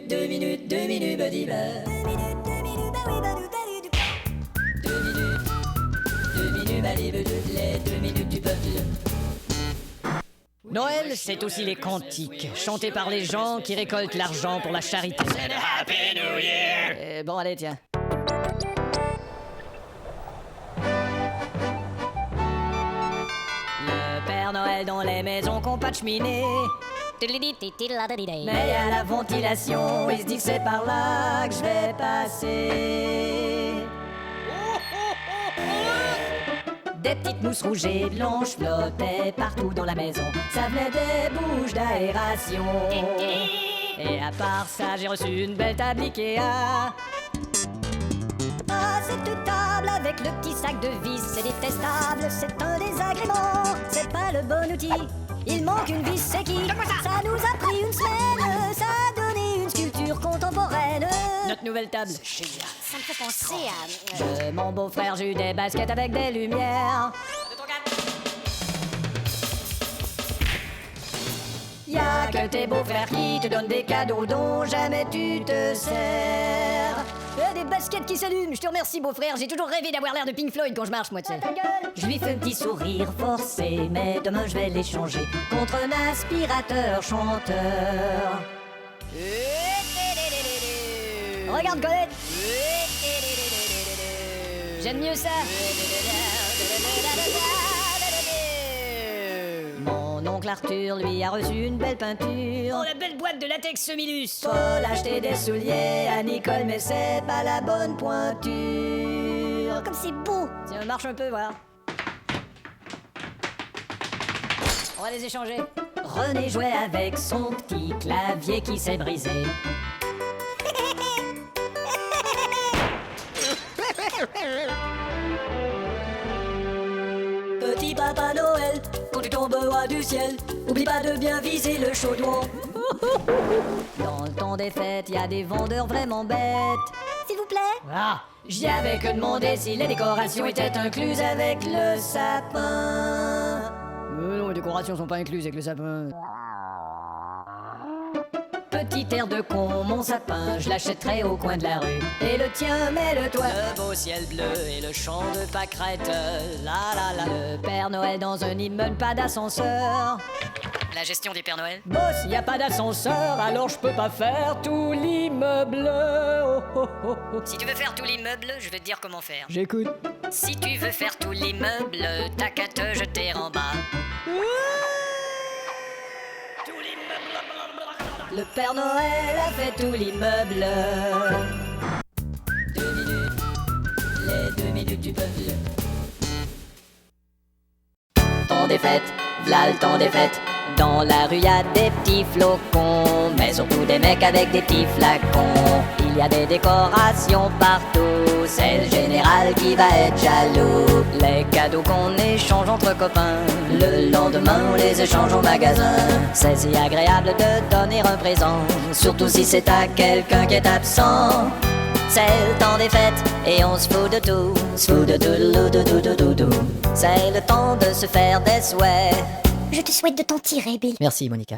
Buddy Bear. 2 minutes, les 2 minutes du peuple. Noël, c'est aussi les cantiques, chantés par les gens qui récoltent l'argent pour la charité. C'est le Happy New Year. Bon, allez, tiens. Le Père Noël dans les maisons qu'on pas de cheminée. Mais à la ventilation, il se dit que c'est par là que je vais passer. Des petites mousses rouges et blanches flottaient partout dans la maison. Ça venait des bouches d'aération. Et à part ça, j'ai reçu une belle table Ikea. Ah, cette table avec le petit sac de vis, c'est détestable, c'est un désagrément. C'est pas le bon outil, il manque une vis, c'est qui? Ça nous a pris une semaine, ça a donné une sculpture contemporaine. Notre nouvelle table. Ça me fait penser à... Mon beau-frère, j'ai eu des baskets avec des lumières. Y'a que tes beaux-frères qui te donnent des cadeaux dont jamais tu te sers. Des baskets qui s'allument, je te remercie beau-frère, j'ai toujours rêvé d'avoir l'air de Pink Floyd quand je marche, moi, tu sais. Je lui fais un petit sourire forcé, mais demain je vais l'échanger contre un aspirateur chanteur. Regarde Colette. J'aime mieux ça. Mon oncle Arthur, lui, a reçu une belle peinture. Oh, la belle boîte de latex Semilus. Faut l'acheter des souliers à Nicole, mais c'est pas la bonne pointure. Comme c'est beau. Tiens, marche un peu, voir. On va les échanger. René jouait avec son petit clavier qui s'est brisé. Petit papa Noël, quand tu tomberas du ciel, oublie pas de bien viser le chaudron. Dans le temps des fêtes, y a des vendeurs vraiment bêtes. S'il vous plaît. Ah, j'y avais que demandé si les décorations étaient incluses avec le sapin. Non, les décorations sont pas incluses avec le sapin. Petit air de con, mon sapin, je l'achèterai au coin de la rue. Et le tien, mais le toit. Le beau ciel bleu et le champ de pâquerettes. La la la. Le Père Noël dans un immeuble, pas d'ascenseur. La gestion des Pères Noël. Boss, y a pas d'ascenseur, alors je peux pas faire tout l'immeuble. Oh, oh, oh, oh. Si tu veux faire tout l'immeuble, je vais te dire comment faire. J'écoute. Si tu veux faire tout l'immeuble, t'as qu'à te jeter en bas. Le Père Noël a fait tout l'immeuble. 2 minutes, les 2 minutes du peuple. Temps des fêtes, v'là le temps des fêtes. Dans la rue y a des petits flocons, mais surtout des mecs avec des petits flacons. Il y a des décorations partout, c'est le général qui va être jaloux. Les cadeaux qu'on échange entre copains, le lendemain on les échange au magasin. C'est si agréable de donner un présent, surtout si c'est à quelqu'un qui est absent. C'est le temps des fêtes et on se fout de tout, se fout de tout. C'est le temps de se faire des souhaits. Je te souhaite de t'en tirer, Bill. Merci Monica.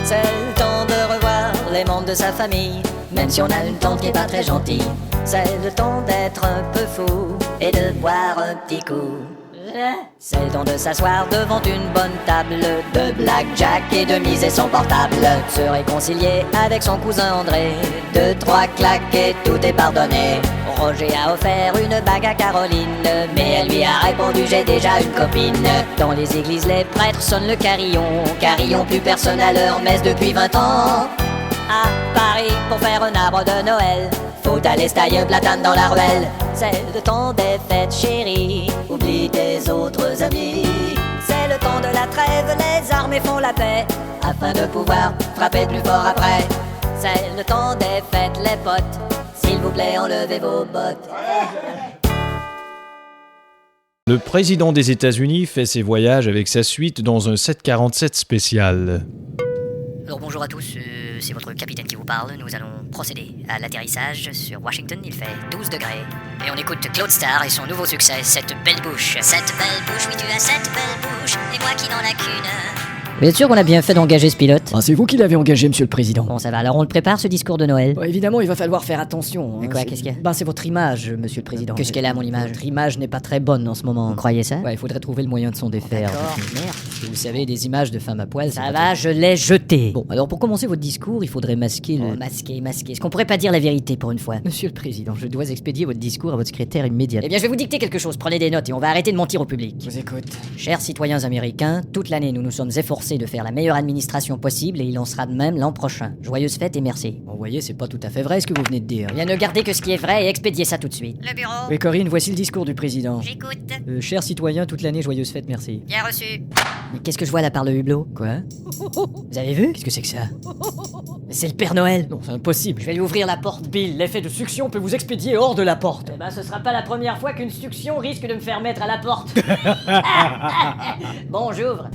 C'est le temps de revoir les membres de sa famille, même si on a une tante qui est pas très gentille. C'est le temps d'être un peu fou et de boire un petit coup. C'est le temps de s'asseoir devant une bonne table de blackjack et de miser son portable. Se réconcilier avec son cousin André, 2, 3 claques et tout est pardonné. Roger a offert une bague à Caroline, mais elle lui a répondu j'ai déjà une copine. Dans les églises les prêtres sonnent le carillon, carillon plus personne à leur messe depuis 20 ans. À Paris pour faire un arbre de Noël, faut aller se tailler un platane dans la ruelle. C'est le temps des fêtes chérie, oublie tes autres amis. C'est le temps de la trêve, les armées font la paix, afin de pouvoir frapper plus fort après. C'est le temps des fêtes les potes, s'il vous plaît enlevez vos bottes. Le président des États-Unis fait ses voyages avec sa suite dans un 747 spécial. Alors bonjour à tous, c'est votre capitaine qui vous parle. Nous allons procéder à l'atterrissage sur Washington. Il fait 12 degrés. Et on écoute Claude Starr et son nouveau succès, Cette belle bouche. Cette belle bouche, oui tu as cette belle bouche. Et moi qui n'en a qu'une. Vous êtes sûr qu'on a bien fait d'engager ce pilote? Ah, c'est vous qui l'avez engagé, monsieur le président. Bon, ça va, alors on le prépare ce discours de Noël? Bon, évidemment, il va falloir faire attention. Mais quoi, qu'est-ce qu'il y a? Ben, c'est votre image, monsieur le président. Qu'est-ce qu'elle a, mon image? Votre image n'est pas très bonne en ce moment. Vous croyez ça? Ouais, il faudrait trouver le moyen de s'en défaire. D'accord, merde. Parce que vous savez, des images de femmes à poil, Ça va, je l'ai jeté. Bon, alors pour commencer votre discours, il faudrait masquer le... Oh, masqué. Est-ce qu'on pourrait pas dire la vérité pour une fois? Monsieur le président, je dois expédier votre discours à votre secrétaire immédiat. Eh bien, je vais vous dicter quelque chose, prenez des notes et on va arrêter de mentir au public. Je vous écoute. Chers citoyens américains, toute l'année nous nous sommes efforcés de faire la meilleure administration possible et il en sera de même l'an prochain. Joyeuses fêtes et merci. Bon, vous voyez, c'est pas tout à fait vrai ce que vous venez de dire. Eh bien, ne gardez que ce qui est vrai et expédiez ça tout de suite. Le bureau. Oui, Corinne, voici le discours du président. J'écoute. Chers citoyens, toute l'année, joyeuses fêtes, merci. Bien reçu. Mais qu'est-ce que je vois là par le hublot? Quoi? Vous avez vu? Qu'est-ce que c'est que ça? Mais c'est le Père Noël. Non, c'est impossible. Je vais lui ouvrir la porte. Bill, l'effet de succion peut vous expédier hors de la porte. Eh ben, ce sera pas la première fois qu'une succion risque de me faire mettre à la porte. Bon, j'ouvre.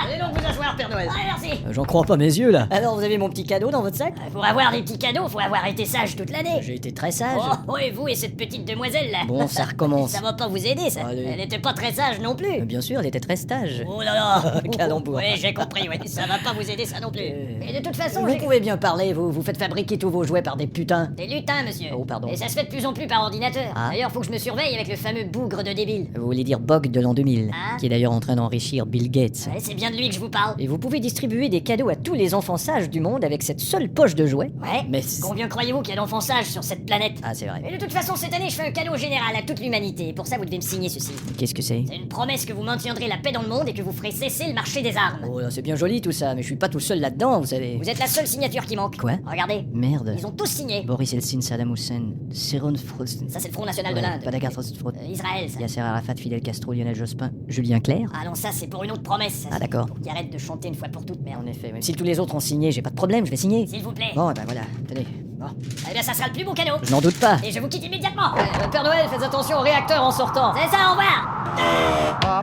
Allez donc vous asseoir, Père Noël. Ah, merci. J'en crois pas mes yeux, là. Alors, vous avez mon petit cadeau dans votre sac? Pour avoir des petits cadeaux, faut avoir été sage toute l'année. J'ai été très sage. Oh, et vous et cette petite demoiselle là. Bon, ça recommence. Ça va pas vous aider, ça. Allez. Elle était pas très sage non plus. Bien sûr, elle était très sage. Oh là là. Calembour. Oui, j'ai compris, ouais. Ça va pas vous aider, ça non plus. Et de toute façon, Vous pouvez bien parler, vous faites fabriquer tous vos jouets par des putains. Des lutins, monsieur. Oh, pardon. Et ça se fait de plus en plus par ordinateur. Ah. D'ailleurs, faut que je me surveille avec le fameux bougre de débile. Vous voulez dire Bog de l'an 2000, Ah. qui est d'ailleurs en train d'enrichir Bill Gates. Ouais, c'est bien de lui que je vous parle. Et vous pouvez distribuer des cadeaux à tous les enfants sages du monde avec cette seule poche de jouets. Ouais. Mais Combien croyez-vous qu'il y a d'enfants sages sur cette planète? Ah, c'est vrai. Et de toute façon, cette année, je fais un cadeau général à toute l'humanité. Pour ça, vous devez me signer ceci. Qu'est-ce que c'est? C'est une promesse que vous maintiendrez la paix dans le monde et que vous ferez cesser le marché des armes. Oh là, c'est bien joli tout ça, mais je suis pas tout seul là-dedans, vous savez. Vous êtes la seule signature qui manque. Quoi? Regardez. Merde. Ils ont tous signé. Boris Eltsine, Saddam Hussein, Cyril Frost. Ça, c'est le Front National de l'Inde. Padagar Frost. Israël, ça. Yasser Arafat, Fidel Castro, Lionel Jospin, Julien Clerc. Ah non, ça, c'est pour une autre promesse. Ça, Ah, c'est d'accord. Pour qu'ils arrêtent de chanter une fois pour toutes, merde. En effet, même si tous les autres ont signé, j'ai pas de problème, je vais signer. S'il vous plaît. Bon, ben voilà, tenez. Bon, Eh bien, ça sera le plus beau cadeau. je n'en doute pas. Et je vous quitte immédiatement. Père Noël, faites attention au réacteur en sortant. C'est ça, au revoir.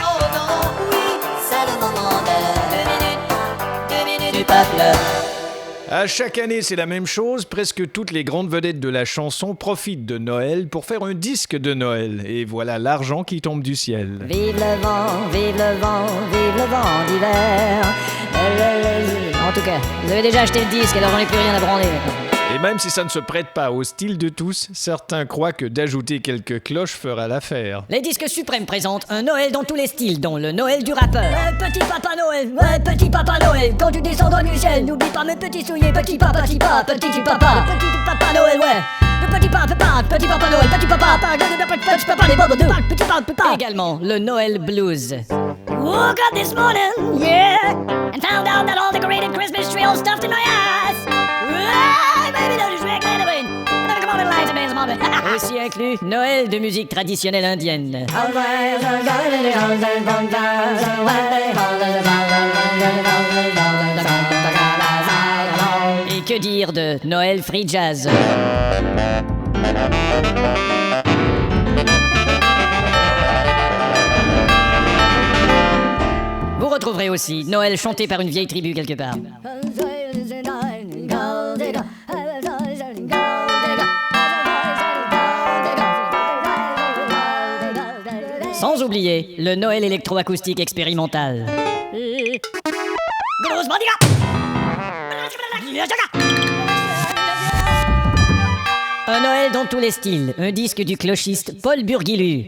Oh non, oui, c'est le moment de 2 minutes du peuple. À chaque année, c'est la même chose. Presque toutes les grandes vedettes de la chanson profitent de Noël pour faire un disque de Noël. Et voilà l'argent qui tombe du ciel. Vive le vent, vive le vent, vive le vent d'hiver. En tout cas, vous avez déjà acheté le disque, alors j'en ai plus rien à branler maintenant. Et même si ça ne se prête pas au style de tous, certains croient que d'ajouter quelques cloches fera l'affaire. Les disques suprêmes présentent un Noël dans tous les styles, dont le Noël du rappeur. Petit Papa Noël, petit Papa Noël, quand tu descendras du ciel, n'oublie pas mes petits souliers, petit papa, petit papa, petit Papa Noël, ouais. Le petit papa Noël, petit papa, les bobos de petit papa. Également, le Noël blues. Woke up this morning, yeah, and found out that all the decorated Christmas tree all stuffed in my ass. Right, baby, don't you drink that away. Come on, little lights, man, come on. Aussi inclus Noël de musique traditionnelle indienne. Et que dire de Noël free jazz? Vous retrouverez aussi Noël chanté par une vieille tribu quelque part. Sans oublier le Noël électroacoustique expérimental. Un Noël dans tous les styles, un disque du clochiste Paul Burguilu.